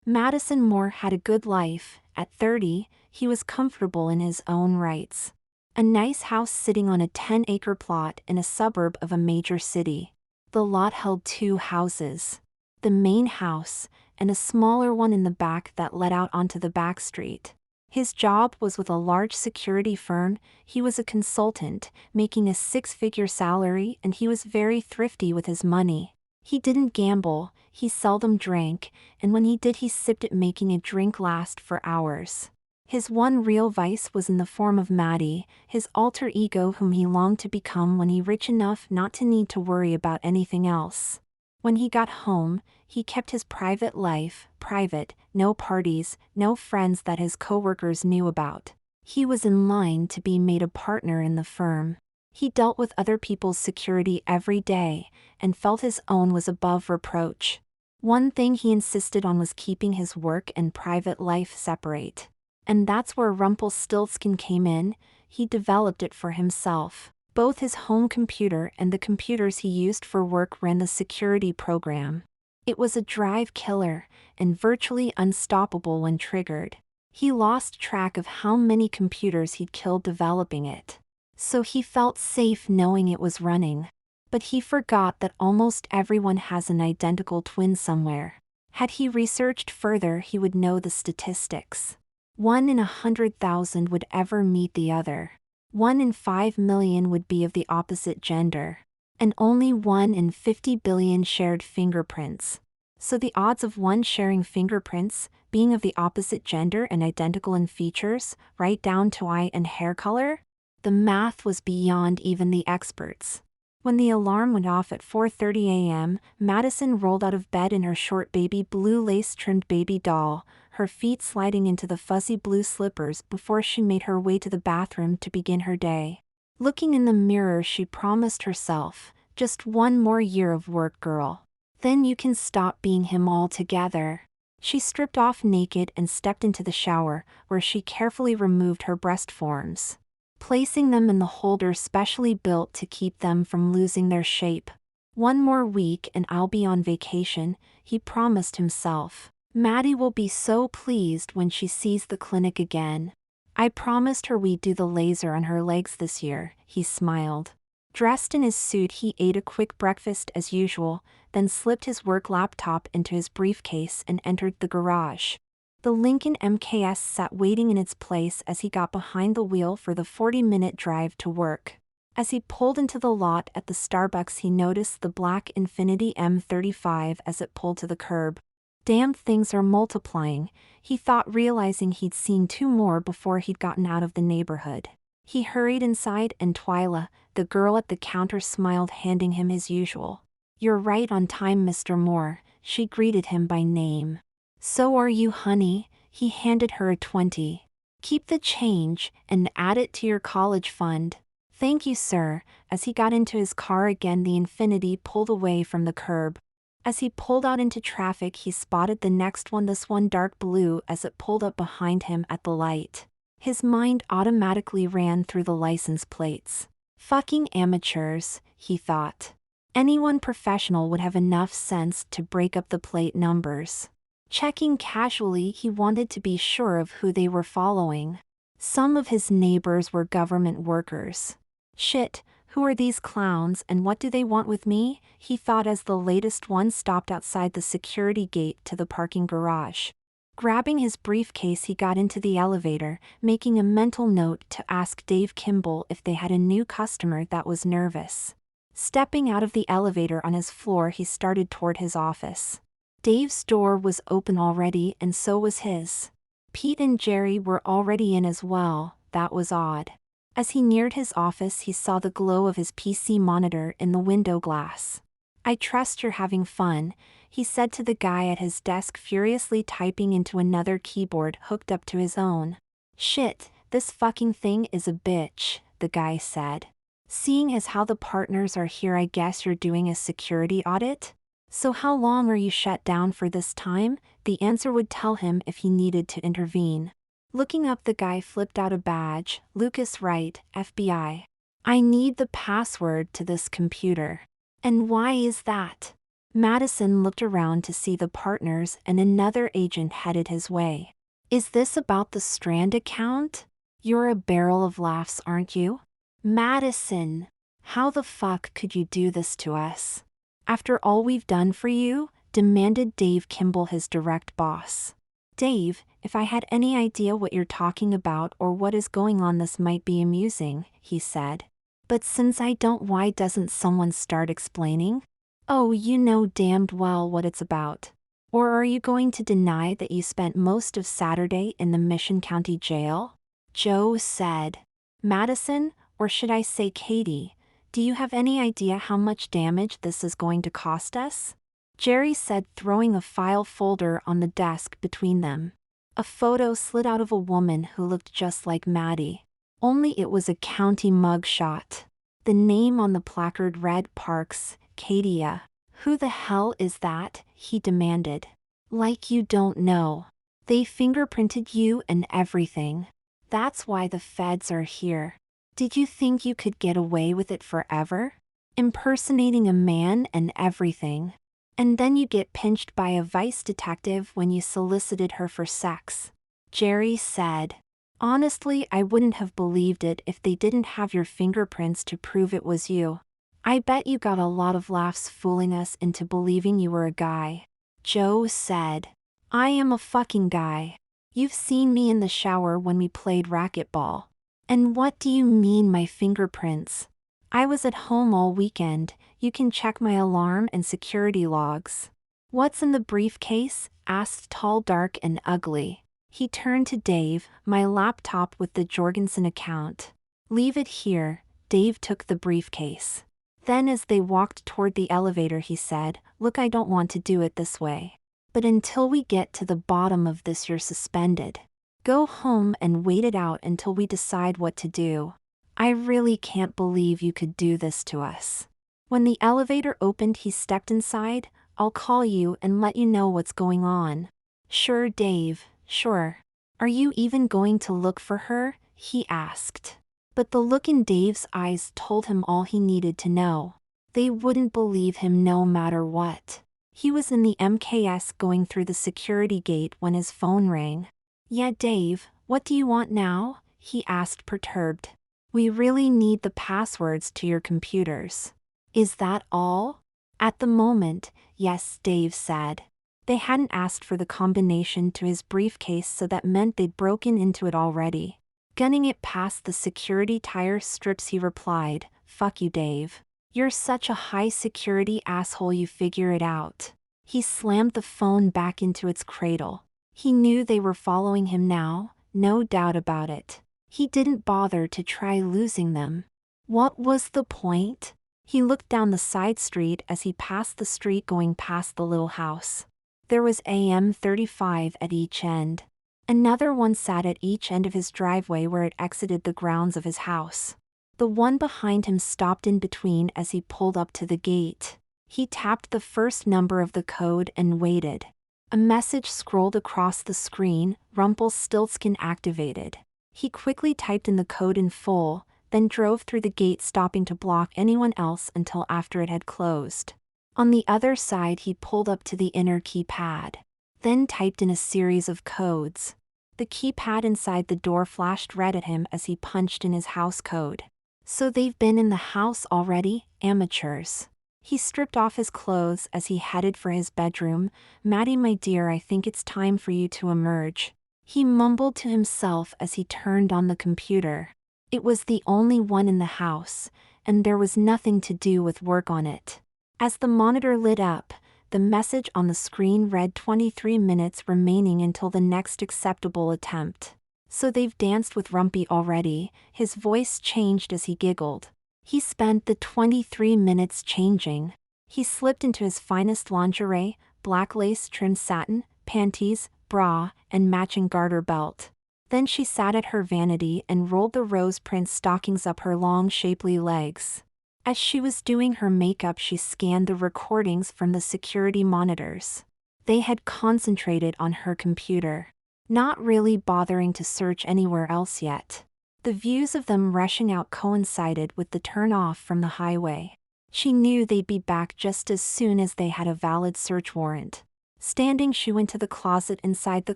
Madison Moore had a good life. At 30, he was comfortable in his own rights. A nice house sitting on a 10-acre plot in a suburb of a major city. The lot held 2 houses. The main house, and a smaller one in the back that led out onto the back street. His job was with a large security firm. He was a consultant, making a 6-figure salary, and he was very thrifty with his money. He didn't gamble, he seldom drank, and when he did he sipped it, making a drink last for hours. His one real vice was in the form of Maddie, his alter ego whom he longed to become when he rich enough not to need to worry about anything else. When he got home, he kept his private life private, no parties, no friends that his coworkers knew about. He was in line to be made a partner in the firm. He dealt with other people's security every day, and felt his own was above reproach. One thing he insisted on was keeping his work and private life separate. And that's where Rumpelstiltskin came in. He developed it for himself. Both his home computer and the computers he used for work ran the security program. It was a drive killer, and virtually unstoppable when triggered. He lost track of how many computers he'd killed developing it. So he felt safe knowing it was running. But he forgot that almost everyone has an identical twin somewhere. Had he researched further, he would know the statistics. 1 in 100,000 would ever meet the other. 1 in 5 million would be of the opposite gender. And only 1 in 50 billion shared fingerprints. So the odds of one sharing fingerprints, being of the opposite gender and identical in features, right down to eye and hair color? The math was beyond even the experts. When the alarm went off at 4:30 a.m., Madison rolled out of bed in her short baby blue lace-trimmed baby doll, her feet sliding into the fuzzy blue slippers before she made her way to the bathroom to begin her day. Looking in the mirror, she promised herself, just 1 more year of work, girl. Then you can stop being him altogether. She stripped off naked and stepped into the shower, where she carefully removed her breast forms, placing them in the holder specially built to keep them from losing their shape. 1 more week and I'll be on vacation, he promised himself. Maddie will be so pleased when she sees the clinic again. I promised her we'd do the laser on her legs this year, he smiled. Dressed in his suit, he ate a quick breakfast as usual, then slipped his work laptop into his briefcase and entered the garage. The Lincoln MKS sat waiting in its place as he got behind the wheel for the 40-minute drive to work. As he pulled into the lot at the Starbucks, he noticed the black Infiniti M35 as it pulled to the curb. Damn, things are multiplying, he thought, realizing he'd seen 2 more before he'd gotten out of the neighborhood. He hurried inside and Twyla, the girl at the counter, smiled, handing him his usual. You're right on time, Mr. Moore, she greeted him by name. So are you, honey, he handed her a 20. Keep the change and add it to your college fund. Thank you, sir. As he got into his car again, the Infiniti pulled away from the curb. As he pulled out into traffic, he spotted the next one, this one dark blue, as it pulled up behind him at the light. His mind automatically ran through the license plates. Fucking amateurs, he thought. Anyone professional would have enough sense to break up the plate numbers. Checking casually, he wanted to be sure of who they were following. Some of his neighbors were government workers. Shit, who are these clowns and what do they want with me? He thought as the latest one stopped outside the security gate to the parking garage. Grabbing his briefcase, he got into the elevator, making a mental note to ask Dave Kimball if they had a new customer that was nervous. Stepping out of the elevator on his floor, he started toward his office. Dave's door was open already, and so was his. Pete and Jerry were already in as well. That was odd. As he neared his office, he saw the glow of his PC monitor in the window glass. I trust you're having fun, he said to the guy at his desk, furiously typing into another keyboard hooked up to his own. Shit, this fucking thing is a bitch, the guy said. Seeing as how the partners are here, I guess you're doing a security audit? So how long are you shut down for this time? The answer would tell him if he needed to intervene. Looking up, the guy flipped out a badge. Lucas Wright, FBI. I need the password to this computer. And why is that? Madison looked around to see the partners and another agent headed his way. Is this about the Strand account? You're a barrel of laughs, aren't you? Madison, how the fuck could you do this to us? After all we've done for you, demanded Dave Kimball, his direct boss. Dave, if I had any idea what you're talking about or what is going on, this might be amusing, he said. But since I don't, why doesn't someone start explaining? Oh, you know damned well what it's about. Or are you going to deny that you spent most of Saturday in the Mission County Jail? Joe said. Madison, or should I say Katie, do you have any idea how much damage this is going to cost us? Jerry said, throwing a file folder on the desk between them. A photo slid out of a woman who looked just like Maddie. Only it was a county mug shot. The name on the placard read Parks, Katia. Who the hell is that? He demanded. Like you don't know. They fingerprinted you and everything. That's why the feds are here. Did you think you could get away with it forever? Impersonating a man and everything. And then you get pinched by a vice detective when you solicited her for sex. Jerry said. Honestly, I wouldn't have believed it if they didn't have your fingerprints to prove it was you. I bet you got a lot of laughs fooling us into believing you were a guy. Joe said. I am a fucking guy. You've seen me in the shower when we played racquetball. And what do you mean my fingerprints? I was at home all weekend. You can check my alarm and security logs. What's in the briefcase? Asked Tall, Dark, and Ugly. He turned to Dave. My laptop with the Jorgensen account. Leave it here. Dave took the briefcase. Then as they walked toward the elevator, he said, Look, I don't want to do it this way. But until we get to the bottom of this, you're suspended. Go home and wait it out until we decide what to do. I really can't believe you could do this to us. When the elevator opened, he stepped inside. I'll call you and let you know what's going on. Sure, Dave, sure. Are you even going to look for her? He asked. But the look in Dave's eyes told him all he needed to know. They wouldn't believe him no matter what. He was in the MKS going through the security gate when his phone rang. Yeah, Dave, what do you want now? He asked, perturbed. We really need the passwords to your computers. Is that all? At the moment, yes, Dave said. They hadn't asked for the combination to his briefcase, so that meant they'd broken into it already. Gunning it past the security tire strips, he replied, Fuck you, Dave. You're such a high-security asshole, you figure it out. He slammed the phone back into its cradle. He knew they were following him now, no doubt about it. He didn't bother to try losing them. What was the point? He looked down the side street as he passed the street going past the little house. There was AM 35 at each end. Another one sat at each end of his driveway where it exited the grounds of his house. The one behind him stopped in between as he pulled up to the gate. He tapped the first number of the code and waited. A message scrolled across the screen, Rumpelstiltskin activated. He quickly typed in the code in full, then drove through the gate, stopping to block anyone else until after it had closed. On the other side, he pulled up to the inner keypad, then typed in a series of codes. The keypad inside the door flashed red at him as he punched in his house code. So they've been in the house already, amateurs. He stripped off his clothes as he headed for his bedroom. Maddie, my dear, I think it's time for you to emerge. He mumbled to himself as he turned on the computer. It was the only one in the house, and there was nothing to do with work on it. As the monitor lit up, the message on the screen read 23 minutes remaining until the next acceptable attempt. So they've danced with Rumpy already. His voice changed as he giggled. He spent the 23 minutes changing. He slipped into his finest lingerie, black lace-trimmed satin, panties, bra, and matching garter belt. Then she sat at her vanity and rolled the rose print stockings up her long, shapely legs. As she was doing her makeup, she scanned the recordings from the security monitors. They had concentrated on her computer, not really bothering to search anywhere else yet. The views of them rushing out coincided with the turn-off from the highway. She knew they'd be back just as soon as they had a valid search warrant. Standing, she went to the closet inside the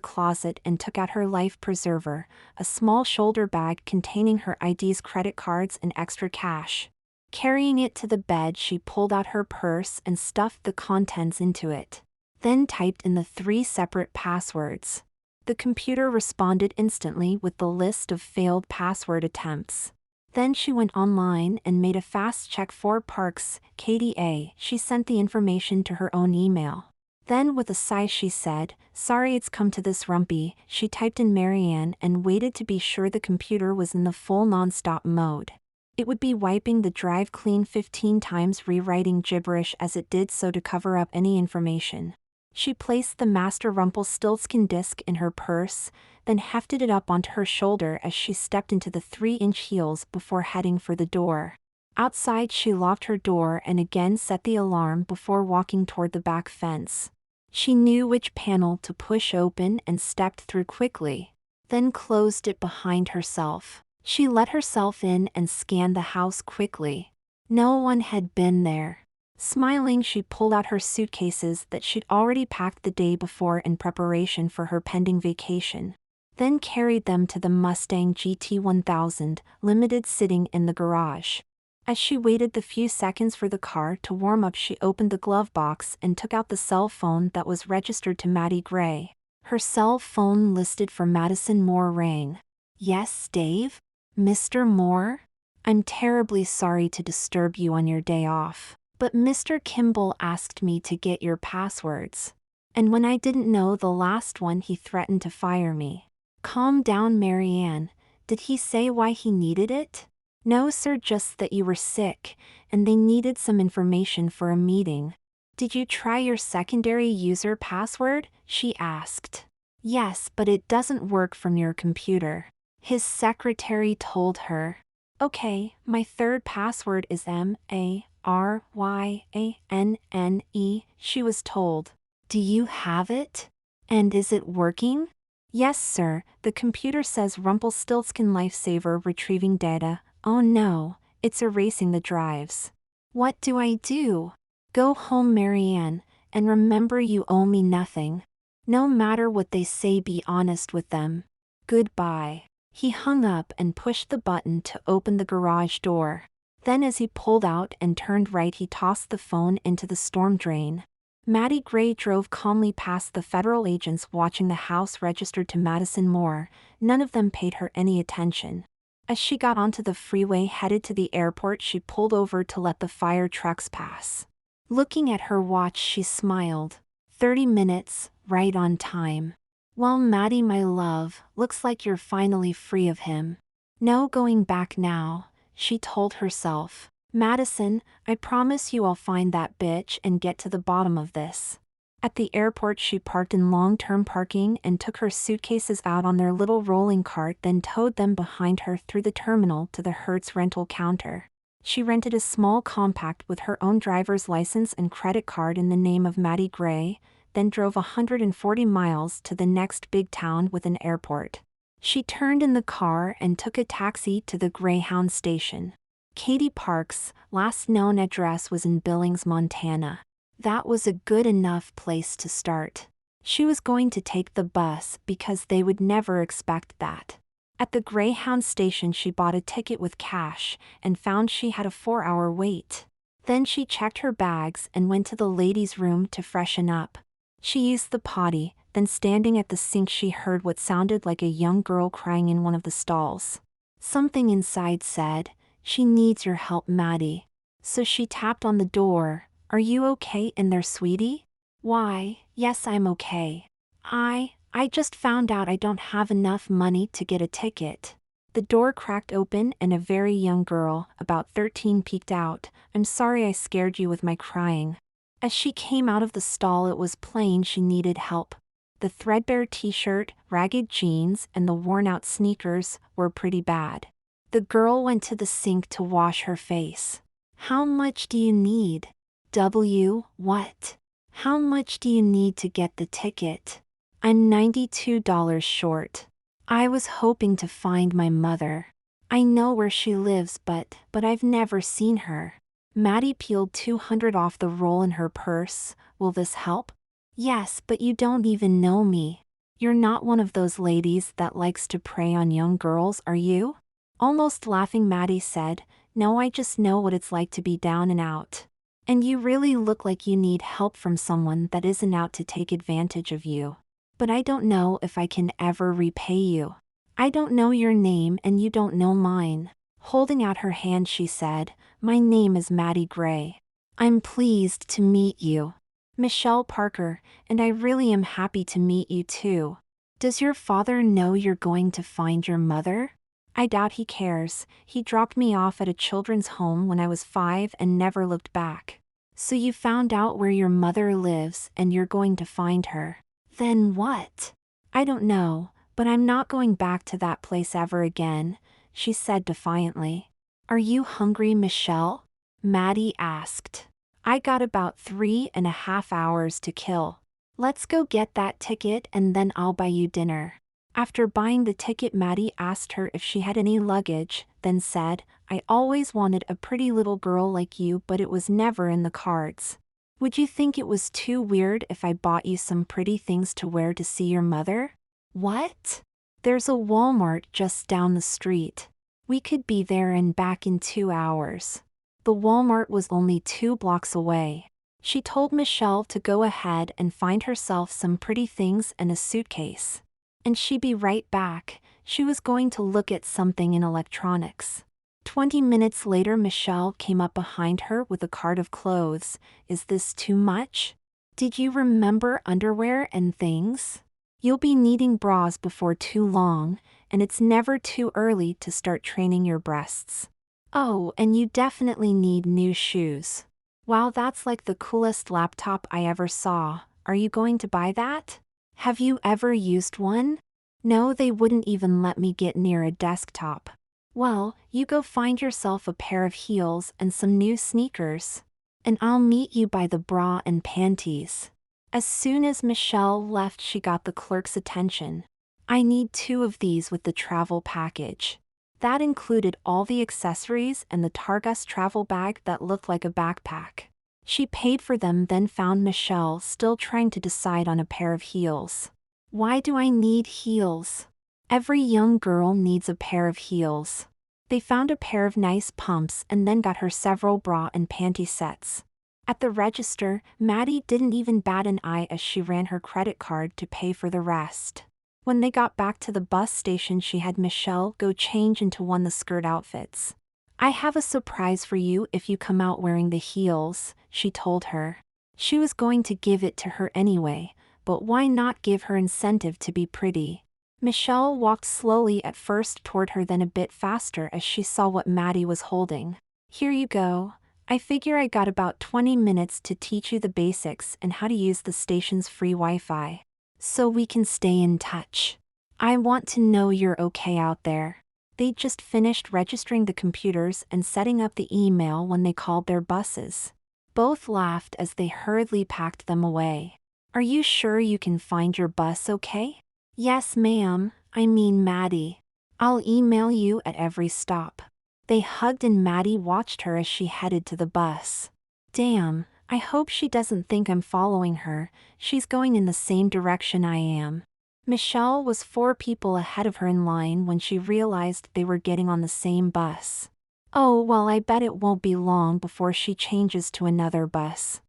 closet and took out her life preserver, a small shoulder bag containing her IDs, credit cards, and extra cash. Carrying it to the bed, she pulled out her purse and stuffed the contents into it. Then typed in the 3 separate passwords. The computer responded instantly with the list of failed password attempts. Then she went online and made a fast check for Parks, KDA. She sent the information to her own email. Then with a sigh she said, "Sorry it's come to this, Rumpy." She typed in Marianne and waited to be sure the computer was in the full non-stop mode. It would be wiping the drive clean 15 times, rewriting gibberish as it did so to cover up any information. She placed the master Rumpelstiltskin disc in her purse, then hefted it up onto her shoulder as she stepped into the 3-inch heels before heading for the door. Outside, she locked her door and again set the alarm before walking toward the back fence. She knew which panel to push open and stepped through quickly, then closed it behind herself. She let herself in and scanned the house quickly. No one had been there. Smiling, she pulled out her suitcases that she'd already packed the day before in preparation for her pending vacation, then carried them to the Mustang GT1000 Limited sitting in the garage. As she waited the few seconds for the car to warm up, she opened the glove box and took out the cell phone that was registered to Maddie Gray. Her cell phone listed for Madison Moore rang. "Yes, Dave? Mr. Moore? I'm terribly sorry to disturb you on your day off, but Mr. Kimball asked me to get your passwords. And when I didn't know the last one, he threatened to fire me." "Calm down, Marianne. Did he say why he needed it?" "No, sir, just that you were sick, and they needed some information for a meeting." "Did you try your secondary user password?" she asked. "Yes, but it doesn't work from your computer," his secretary told her. "Okay, my third password is Maryanne," she was told. "Do you have it? And is it working?" "Yes, sir, the computer says Rumpelstiltskin lifesaver retrieving data." "Oh no, it's erasing the drives." "What do I do?" "Go home, Marianne, and remember you owe me nothing. No matter what they say, be honest with them. Goodbye." He hung up and pushed the button to open the garage door. Then as he pulled out and turned right, he tossed the phone into the storm drain. Maddie Gray drove calmly past the federal agents watching the house registered to Madison Moore. None of them paid her any attention. As she got onto the freeway headed to the airport, she pulled over to let the fire trucks pass. Looking at her watch, she smiled. 30 minutes, right on time. "Well, Maddie, my love, looks like you're finally free of him. No going back now," she told herself. "Madison, I promise you I'll find that bitch and get to the bottom of this." At the airport, she parked in long-term parking and took her suitcases out on their little rolling cart, then towed them behind her through the terminal to the Hertz rental counter. She rented a small compact with her own driver's license and credit card in the name of Maddie Gray, then drove 140 miles to the next big town with an airport. She turned in the car and took a taxi to the Greyhound station. Katie Parks' last known address was in Billings, Montana. That was a good enough place to start. She was going to take the bus because they would never expect that. At the Greyhound station, she bought a ticket with cash and found she had a 4-hour wait. Then she checked her bags and went to the ladies' room to freshen up. She used the potty, then standing at the sink she heard what sounded like a young girl crying in one of the stalls. Something inside said, "She needs your help, Maddie." So she tapped on the door. "Are you okay in there, sweetie?" "Why, yes, I'm okay. I just found out I don't have enough money to get a ticket." The door cracked open and a very young girl, about 13, peeked out. "I'm sorry I scared you with my crying." As she came out of the stall, it was plain she needed help. The threadbare t-shirt, ragged jeans, and the worn-out sneakers were pretty bad. The girl went to the sink to wash her face. "How much do you need?" What? "How much do you need to get the ticket?" "I'm $92 short. I was hoping to find my mother. I know where she lives, but I've never seen her." Maddie peeled 200 off the roll in her purse. Will this help? Yes, but you don't even know me. You're not one of those ladies that likes to prey on young girls, are you? Almost laughing, Maddie said, No, I just know what it's like to be down and out. And you really look like you need help from someone that isn't out to take advantage of you. But I don't know if I can ever repay you. I don't know your name and you don't know mine. Holding out her hand, she said, My name is Maddie Gray. I'm pleased to meet you. Michelle Parker, and I really am happy to meet you too. Does your father know you're going to find your mother? I doubt he cares. He dropped me off at a children's home when I was 5 and never looked back. So you found out where your mother lives and you're going to find her. Then what? I don't know, but I'm not going back to that place ever again, she said defiantly. Are you hungry, Michelle? Maddie asked. I got about 3.5 hours to kill. Let's go get that ticket and then I'll buy you dinner. After buying the ticket, Maddie asked her if she had any luggage, then said, I always wanted a pretty little girl like you, but it was never in the cards. Would you think it was too weird if I bought you some pretty things to wear to see your mother? What? There's a Walmart just down the street. We could be there and back in 2 hours. The Walmart was only 2 blocks away. She told Michelle to go ahead and find herself some pretty things and a suitcase. And she'd be right back. She was going to look at something in electronics. 20 minutes later, Michelle came up behind her with a cart of clothes. Is this too much? Did you remember underwear and things? You'll be needing bras before too long, and it's never too early to start training your breasts. Oh, and you definitely need new shoes. Wow, that's like the coolest laptop I ever saw. Are you going to buy that? Have you ever used one? No, they wouldn't even let me get near a desktop. Well, you go find yourself a pair of heels and some new sneakers. And I'll meet you by the bra and panties. As soon as Michelle left, she got the clerk's attention. I need 2 of these with the travel package. That included all the accessories and the Targus travel bag that looked like a backpack. She paid for them, then found Michelle still trying to decide on a pair of heels. Why do I need heels? Every young girl needs a pair of heels. They found a pair of nice pumps and then got her several bra and panty sets. At the register, Maddie didn't even bat an eye as she ran her credit card to pay for the rest. When they got back to the bus station, she had Michelle go change into one of the skirt outfits. I have a surprise for you if you come out wearing the heels, she told her. She was going to give it to her anyway, but why not give her incentive to be pretty? Michelle walked slowly at first toward her, then a bit faster as she saw what Maddie was holding. Here you go. I figure I got about 20 minutes to teach you the basics and how to use the station's free Wi-Fi. So we can stay in touch. I want to know you're okay out there. They'd just finished registering the computers and setting up the email when they called their buses. Both laughed as they hurriedly packed them away. Are you sure you can find your bus okay? Yes, ma'am. I mean Maddie. I'll email you at every stop. They hugged and Maddie watched her as she headed to the bus. Damn, I hope she doesn't think I'm following her. She's going in the same direction I am. Michelle was 4 people ahead of her in line when she realized they were getting on the same bus. Oh, well, I bet it won't be long before she changes to another bus.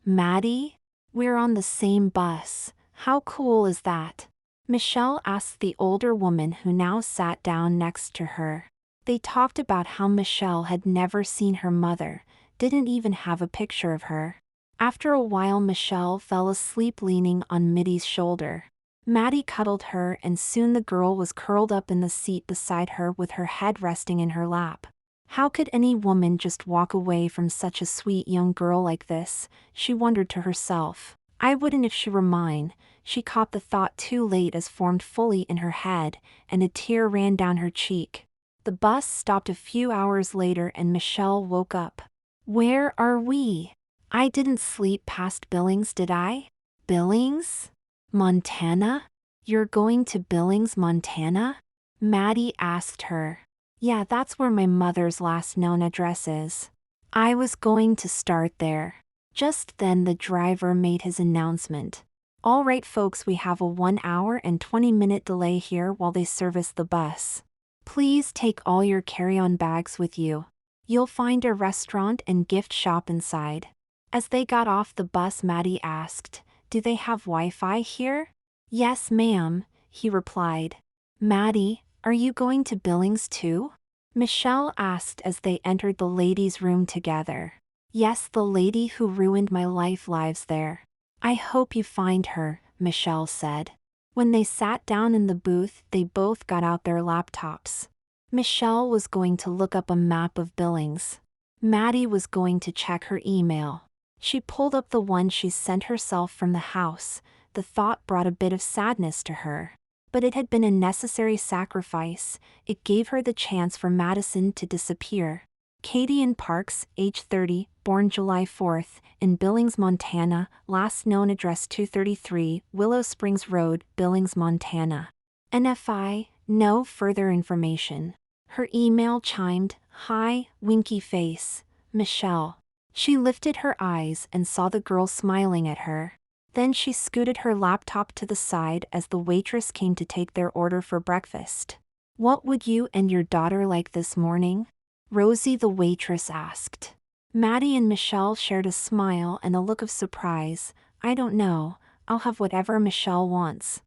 Maddie? We're on the same bus. How cool is that? Michelle asked the older woman who now sat down next to her. They talked about how Michelle had never seen her mother, didn't even have a picture of her. After a while, Michelle fell asleep leaning on Mitty's shoulder. Maddie cuddled her and soon the girl was curled up in the seat beside her with her head resting in her lap. How could any woman just walk away from such a sweet young girl like this, she wondered to herself. I wouldn't if she were mine. She caught the thought too late as formed fully in her head, and a tear ran down her cheek. The bus stopped a few hours later and Michelle woke up. Where are we? I didn't sleep past Billings, did I? Billings? Montana? You're going to Billings, Montana? Maddie asked her. Yeah, that's where my mother's last known address is. I was going to start there. Just then the driver made his announcement. All right folks, we have a 1 hour and 20-minute delay here while they service the bus. Please take all your carry-on bags with you. You'll find a restaurant and gift shop inside. As they got off the bus, Maddie asked, "Do they have Wi-Fi here?" "Yes, ma'am," he replied. "Maddie, are you going to Billings too?" Michelle asked as they entered the ladies' room together. "Yes, the lady who ruined my life lives there. I hope you find her," Michelle said. When they sat down in the booth, they both got out their laptops. Michelle was going to look up a map of Billings. Maddie was going to check her email. She pulled up the one she sent herself from the house. The thought brought a bit of sadness to her. But it had been a necessary sacrifice. It gave her the chance for Madison to disappear. Katie Ann Parks, age 30, born July 4th, in Billings, Montana, last known address 233 Willow Springs Road, Billings, Montana. NFI, no further information. Her email chimed, "Hi, winky face, Michelle." She lifted her eyes and saw the girl smiling at her. Then she scooted her laptop to the side as the waitress came to take their order for breakfast. "What would you and your daughter like this morning?" Rosie the waitress asked. Maddie and Michelle shared a smile and a look of surprise. "I don't know, I'll have whatever Michelle wants."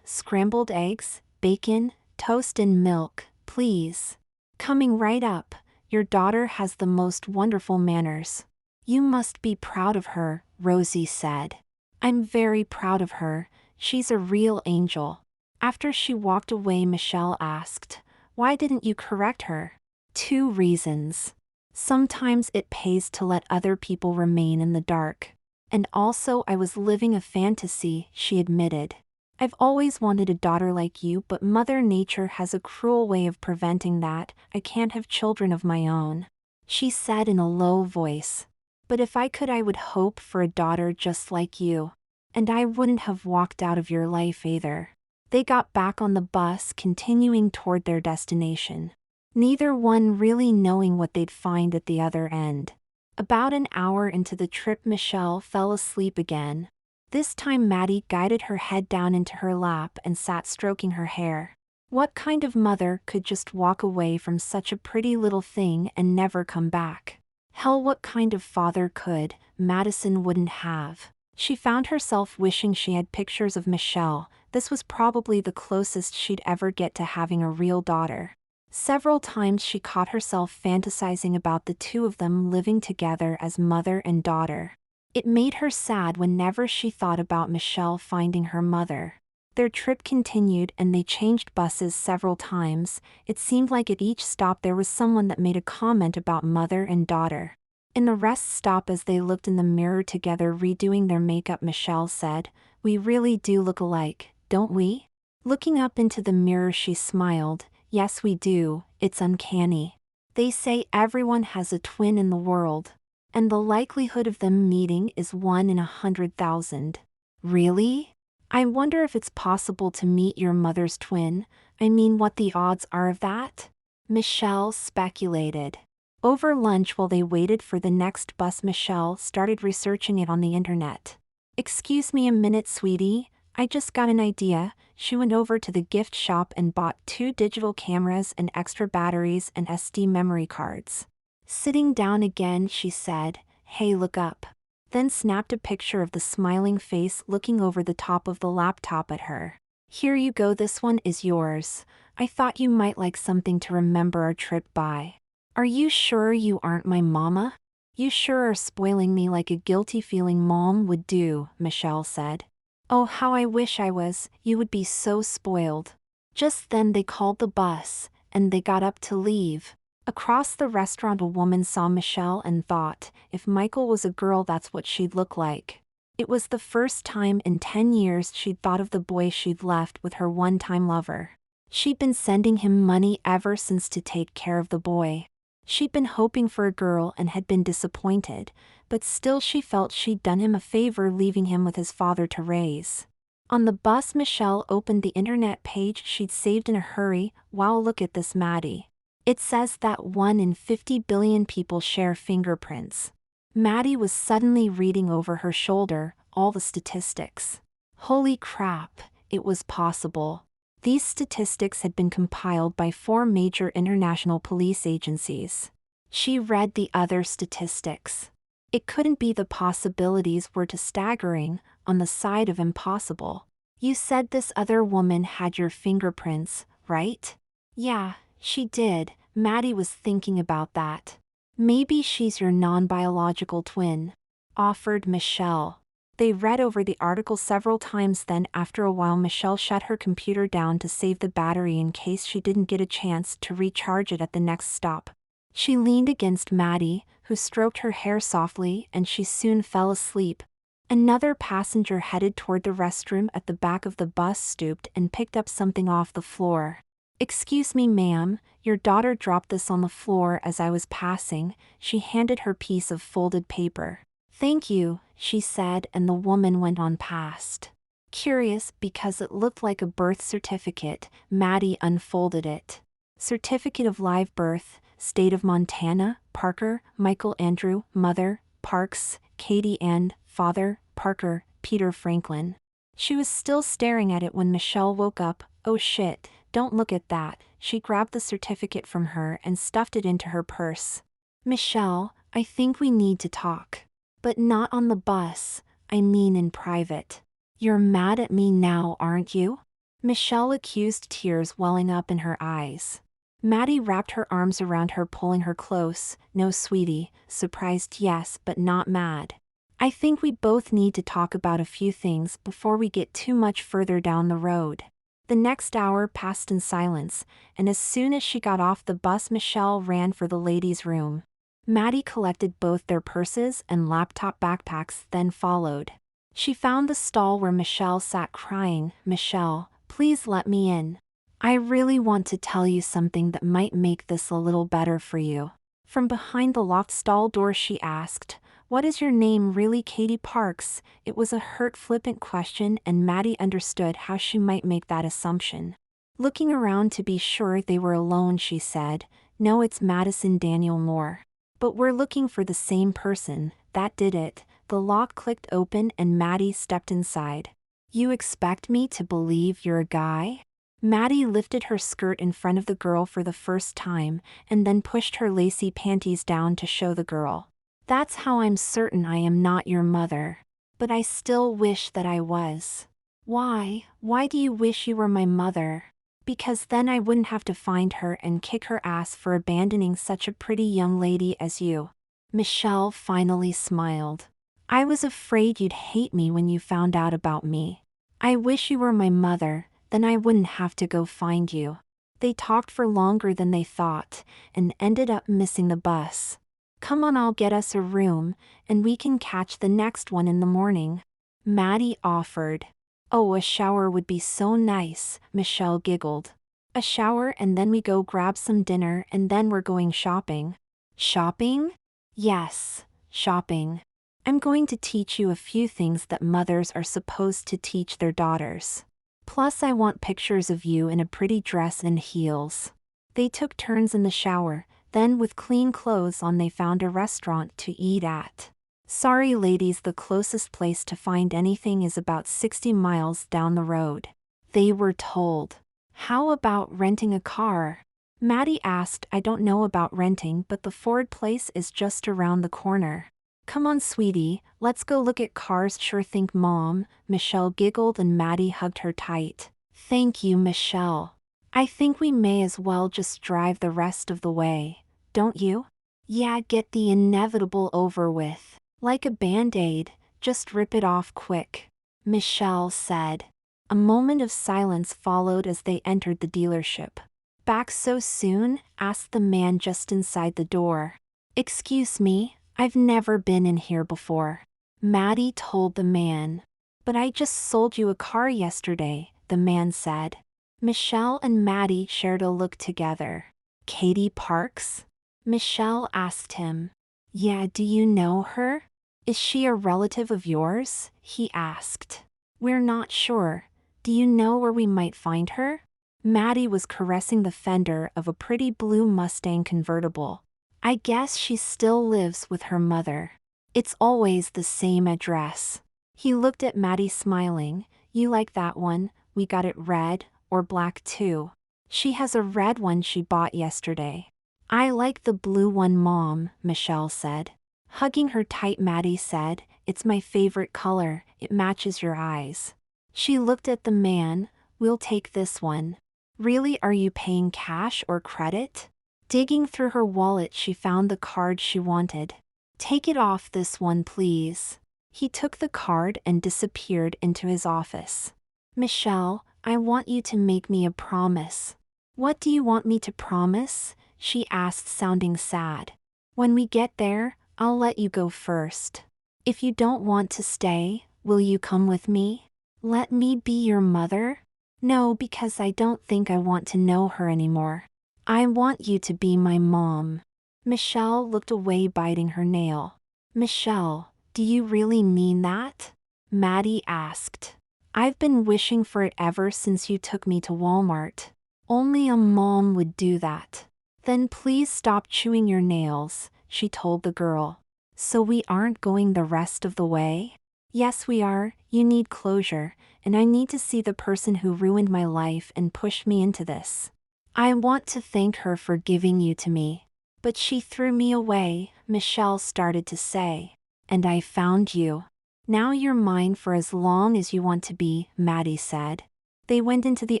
Scrambled eggs, bacon, toast and milk, please." "Coming right up. Your daughter has the most wonderful manners." "You must be proud of her," Rosie said. "I'm very proud of her. She's a real angel." After she walked away, Michelle asked, "Why didn't you correct her?" "2 reasons. Sometimes it pays to let other people remain in the dark. And also I was living a fantasy," she admitted. "I've always wanted a daughter like you, but Mother Nature has a cruel way of preventing that. I can't have children of my own," she said in a low voice. "But if I could, I would hope for a daughter just like you. And I wouldn't have walked out of your life either." They got back on the bus, continuing toward their destination. Neither one really knowing what they'd find at the other end. About an hour into the trip, Michelle fell asleep again. This time Maddie guided her head down into her lap and sat stroking her hair. What kind of mother could just walk away from such a pretty little thing and never come back? Hell, what kind of father could? Madison wouldn't have. She found herself wishing she had pictures of Michelle. This was probably the closest she'd ever get to having a real daughter. Several times she caught herself fantasizing about the two of them living together as mother and daughter. It made her sad whenever she thought about Michelle finding her mother. Their trip continued and they changed buses several times. It seemed like at each stop there was someone that made a comment about mother and daughter. In the rest stop, as they looked in the mirror together redoing their makeup, Michelle said, "We really do look alike, don't we?" Looking up into the mirror, she smiled. "Yes, we do. It's uncanny. They say everyone has a twin in the world. And the likelihood of them meeting is 1 in 100,000. Really? I wonder if it's possible to meet your mother's twin. I mean, what the odds are of that?" Michelle speculated. Over lunch, while they waited for the next bus, Michelle started researching it on the internet. "Excuse me a minute, sweetie. I just got an idea." She went over to the gift shop and bought 2 digital cameras and extra batteries and SD memory cards. Sitting down again, she said, "Hey, look up." Then snapped a picture of the smiling face looking over the top of the laptop at her. "Here you go, this one is yours. I thought you might like something to remember our trip by." "Are you sure you aren't my mama? You sure are spoiling me like a guilty feeling mom would do," Michelle said. "Oh, how I wish I was. You would be so spoiled." Just then they called the bus, and they got up to leave. Across the restaurant, a woman saw Michelle and thought, if Michael was a girl, that's what she'd look like. It was the first time in 10 years she'd thought of the boy she'd left with her one-time lover. She'd been sending him money ever since to take care of the boy. She'd been hoping for a girl and had been disappointed, but still she felt she'd done him a favor leaving him with his father to raise. On the bus, Michelle opened the internet page she'd saved in a hurry. "Wow, look at this, Maddie. It says that 1 in 50 billion people share fingerprints. Maddie was suddenly reading over her shoulder all the statistics. Holy crap, it was possible. These statistics had been compiled by 4 major international police agencies. She read the other statistics. It couldn't be. The possibilities were too staggering, on the side of impossible. You said this other woman had your fingerprints, right? Yeah, she did. Maddie was thinking about that. Maybe she's your non-biological twin, offered Michelle. They read over the article several times. Then after a while Michelle shut her computer down to save the battery in case she didn't get a chance to recharge it at the next stop. She leaned against Maddie, who stroked her hair softly, and she soon fell asleep. Another passenger headed toward the restroom at the back of the bus stooped and picked up something off the floor. Excuse me, ma'am, your daughter dropped this on the floor as I was passing. She handed her piece of folded paper. Thank you, she said, and the woman went on past. Curious because it looked like a birth certificate, Maddie unfolded it. Certificate of live birth, State of Montana, Parker, Michael Andrew, Mother, Parks, Katie and Father, Parker, Peter Franklin. She was still staring at it when Michelle woke up. Oh shit, don't look at that. She grabbed the certificate from her and stuffed it into her purse. Michelle, I think we need to talk. But not on the bus, I mean in private. You're mad at me now, aren't you? Michelle accused, tears welling up in her eyes. Maddie wrapped her arms around her, pulling her close. No, sweetie, surprised yes, but not mad. I think we both need to talk about a few things before we get too much further down the road. The next hour passed in silence, and as soon as she got off the bus Michelle ran for the ladies' room. Maddie collected both their purses and laptop backpacks, then followed. She found the stall where Michelle sat crying. Michelle, please let me in. I really want to tell you something that might make this a little better for you. From behind the locked stall door she asked, what is your name really? Katie Parks. It was a hurt, flippant question, and Maddie understood how she might make that assumption. Looking around to be sure they were alone she said, no, it's Madison Moore. But we're looking for the same person. That did it. The lock clicked open and Maddie stepped inside. You expect me to believe you're a guy? Maddie lifted her skirt in front of the girl for the first time, and then pushed her lacy panties down to show the girl. That's how I'm certain I am not your mother. But I still wish that I was. Why? Why do you wish you were my mother? Because then I wouldn't have to find her and kick her ass for abandoning such a pretty young lady as you. Michelle finally smiled. I was afraid you'd hate me when you found out about me. I wish you were my mother, then I wouldn't have to go find you. They talked for longer than they thought, and ended up missing the bus. Come on, I'll get us a room, and we can catch the next one in the morning. Maddie offered. Oh, a shower would be so nice, Michelle giggled. A shower and then we go grab some dinner and then we're going shopping. Shopping? Yes, shopping. I'm going to teach you a few things that mothers are supposed to teach their daughters. Plus I want pictures of you in a pretty dress and heels. They took turns in the shower, then with clean clothes on they found a restaurant to eat at. Sorry ladies, the closest place to find anything is about 60 miles down the road. They were told. How about renting a car? Maddie asked. I don't know about renting, but the Ford place is just around the corner. Come on sweetie, let's go look at cars. Sure think Mom, Michelle giggled and Maddie hugged her tight. Thank you, Michelle. I think we may as well just drive the rest of the way, don't you? Yeah, get the inevitable over with. Like a band-aid, just rip it off quick, Michelle said. A moment of silence followed as they entered the dealership. Back so soon? Asked the man just inside the door. Excuse me, I've never been in here before, Maddie told the man. But I just sold you a car yesterday, the man said. Michelle and Maddie shared a look together. Katie Parks? Michelle asked him. Yeah, do you know her? Is she a relative of yours? He asked. We're not sure. Do you know where we might find her? Maddie was caressing the fender of a pretty blue Mustang convertible. I guess she still lives with her mother. It's always the same address. He looked at Maddie smiling. You like that one? We got it red, or black too. She has a red one she bought yesterday. I like the blue one, Mom, Michelle said. Hugging her tight, Maddie said, it's my favorite color, it matches your eyes. She looked at the man. We'll take this one. Really, are you paying cash or credit? Digging through her wallet, she found the card she wanted. Take it off this one, please. He took the card and disappeared into his office. Michelle, I want you to make me a promise. What do you want me to promise? She asked, sounding sad. When we get there, I'll let you go first. If you don't want to stay, will you come with me? Let me be your mother? No, because I don't think I want to know her anymore. I want you to be my mom. Michelle looked away, biting her nail. Michelle, do you really mean that? Maddie asked. I've been wishing for it ever since you took me to Walmart. Only a mom would do that. Then please stop chewing your nails, she told the girl. So we aren't going the rest of the way? Yes, we are. You need closure, and I need to see the person who ruined my life and pushed me into this. I want to thank her for giving you to me. But she threw me away, Michelle started to say. And I found you. Now you're mine for as long as you want to be, Maddie said. They went into the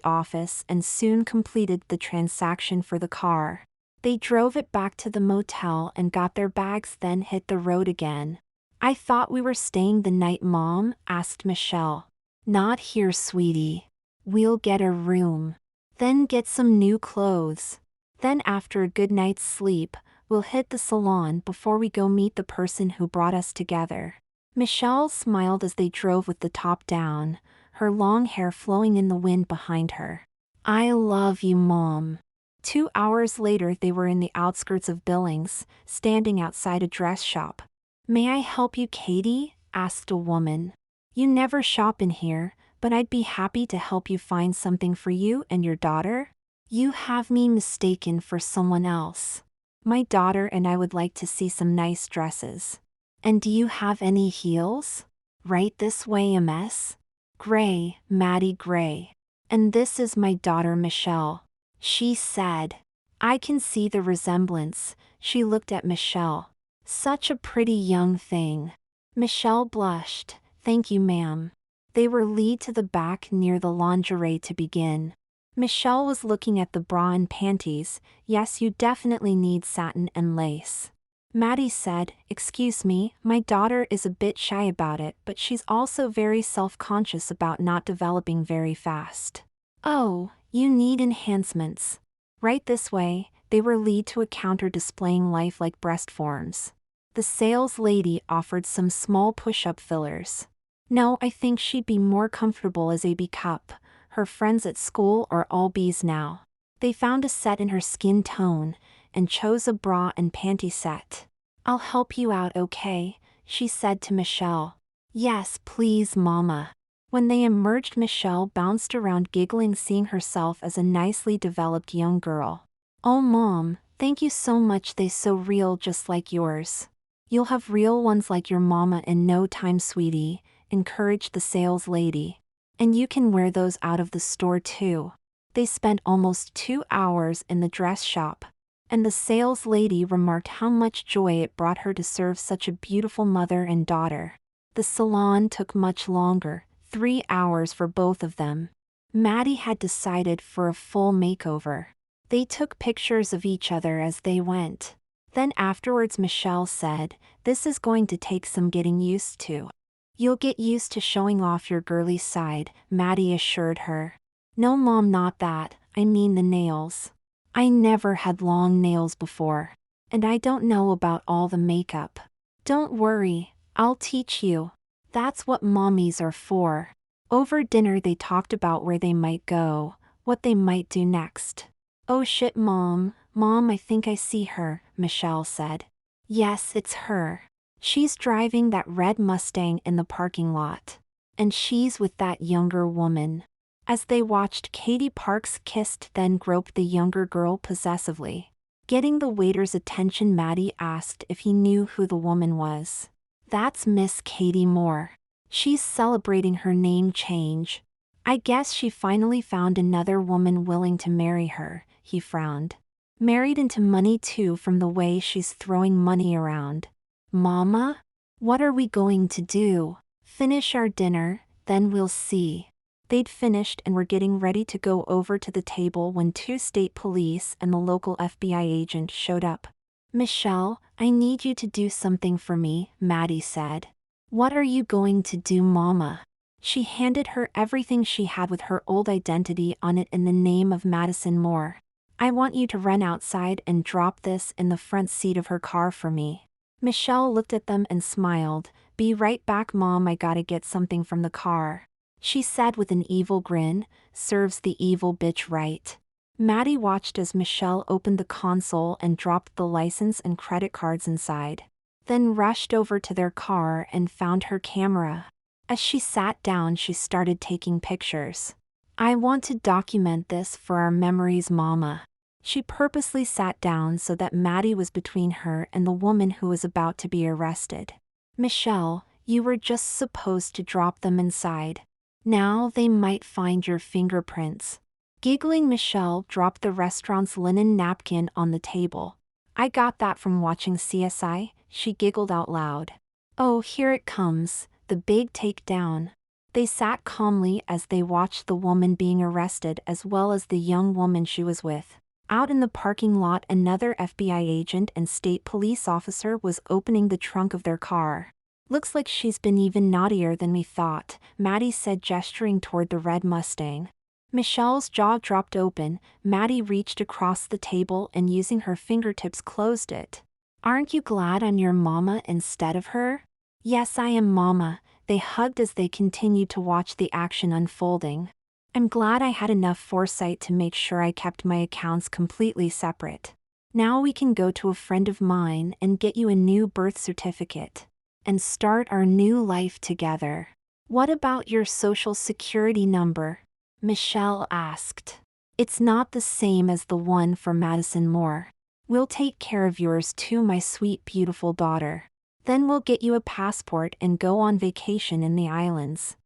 office and soon completed the transaction for the car. They drove it back to the motel and got their bags, then hit the road again. I thought we were staying the night, Mom, asked Michelle. Not here, sweetie. We'll get a room. Then get some new clothes. Then after a good night's sleep, we'll hit the salon before we go meet the person who brought us together. Michelle smiled as they drove with the top down, her long hair flowing in the wind behind her. I love you, Mom. 2 hours later, they were in the outskirts of Billings, standing outside a dress shop. May I help you, Katie? Asked a woman. You never shop in here, but I'd be happy to help you find something for you and your daughter. You have me mistaken for someone else. My daughter and I would like to see some nice dresses. And do you have any heels? Right this way, Ms. Gray, Maddie Gray. And this is my daughter Michelle. She said. I can see the resemblance. She looked at Michelle. Such a pretty young thing. Michelle blushed. Thank you, ma'am. They were led to the back near the lingerie to begin. Michelle was looking at the bra and panties. Yes, you definitely need satin and lace. Maddie said, excuse me, my daughter is a bit shy about it, but she's also very self-conscious about not developing very fast. Oh, you need enhancements. Right this way. They were led to a counter displaying lifelike breast forms. The sales lady offered some small push-up fillers. No, I think she'd be more comfortable as a B cup. Her friends at school are all Bs now. They found a set in her skin tone, and chose a bra and panty set. I'll help you out, okay? She said to Michelle. Yes, please, Mama. When they emerged, Michelle bounced around giggling, seeing herself as a nicely developed young girl. Oh, Mom, thank you so much. They so real, just like yours. You'll have real ones like your mama in no time, sweetie, encouraged the sales lady. And you can wear those out of the store too. They spent almost 2 hours in the dress shop, and the sales lady remarked how much joy it brought her to serve such a beautiful mother and daughter. The salon took much longer, 3 hours for both of them. Maddie had decided for a full makeover. They took pictures of each other as they went. Then afterwards Michelle said, this is going to take some getting used to. You'll get used to showing off your girly side, Maddie assured her. No, Mom, not that, I mean the nails. I never had long nails before. And I don't know about all the makeup. Don't worry, I'll teach you. That's what mommies are for. Over dinner they talked about where they might go, what they might do next. Oh shit, Mom, I think I see her, Michelle said. Yes, it's her. She's driving that red Mustang in the parking lot. And she's with that younger woman. As they watched, Katie Parks kissed then groped the younger girl possessively. Getting the waiter's attention, Maddie asked if he knew who the woman was. "That's Miss Katie Moore. She's celebrating her name change. I guess she finally found another woman willing to marry her," he frowned. "Married into money too, from the way she's throwing money around." "Mama? What are we going to do?" "Finish our dinner, then we'll see." They'd finished and were getting ready to go over to the table when 2 state police and the local FBI agent showed up. "Michelle, I need you to do something for me," Maddie said. "What are you going to do, Mama?" She handed her everything she had with her old identity on it in the name of Madison Moore. "I want you to run outside and drop this in the front seat of her car for me." Michelle looked at them and smiled. "Be right back, Mom, I gotta get something from the car," she said with an evil grin. "Serves the evil bitch right." Maddie watched as Michelle opened the console and dropped the license and credit cards inside, then rushed over to their car and found her camera. As she sat down, she started taking pictures. "I want to document this for our memories, Mama." She purposely sat down so that Maddie was between her and the woman who was about to be arrested. "Michelle, you were just supposed to drop them inside. Now they might find your fingerprints." Giggling, Michelle dropped the restaurant's linen napkin on the table. "I got that from watching CSI," she giggled out loud. "Oh, here it comes, the big takedown." They sat calmly as they watched the woman being arrested as well as the young woman she was with. Out in the parking lot, another FBI agent and state police officer was opening the trunk of their car. "Looks like she's been even naughtier than we thought," Maddie said, gesturing toward the red Mustang. Michelle's jaw dropped open. Maddie reached across the table and using her fingertips closed it. "Aren't you glad I'm your mama instead of her?" "Yes, I am, Mama." They hugged as they continued to watch the action unfolding. "I'm glad I had enough foresight to make sure I kept my accounts completely separate. Now we can go to a friend of mine and get you a new birth certificate and start our new life together." "What about your social security number?" Michelle asked. "It's not the same as the one for Madison Moore." "We'll take care of yours too, my sweet beautiful daughter. Then we'll get you a passport and go on vacation in the islands."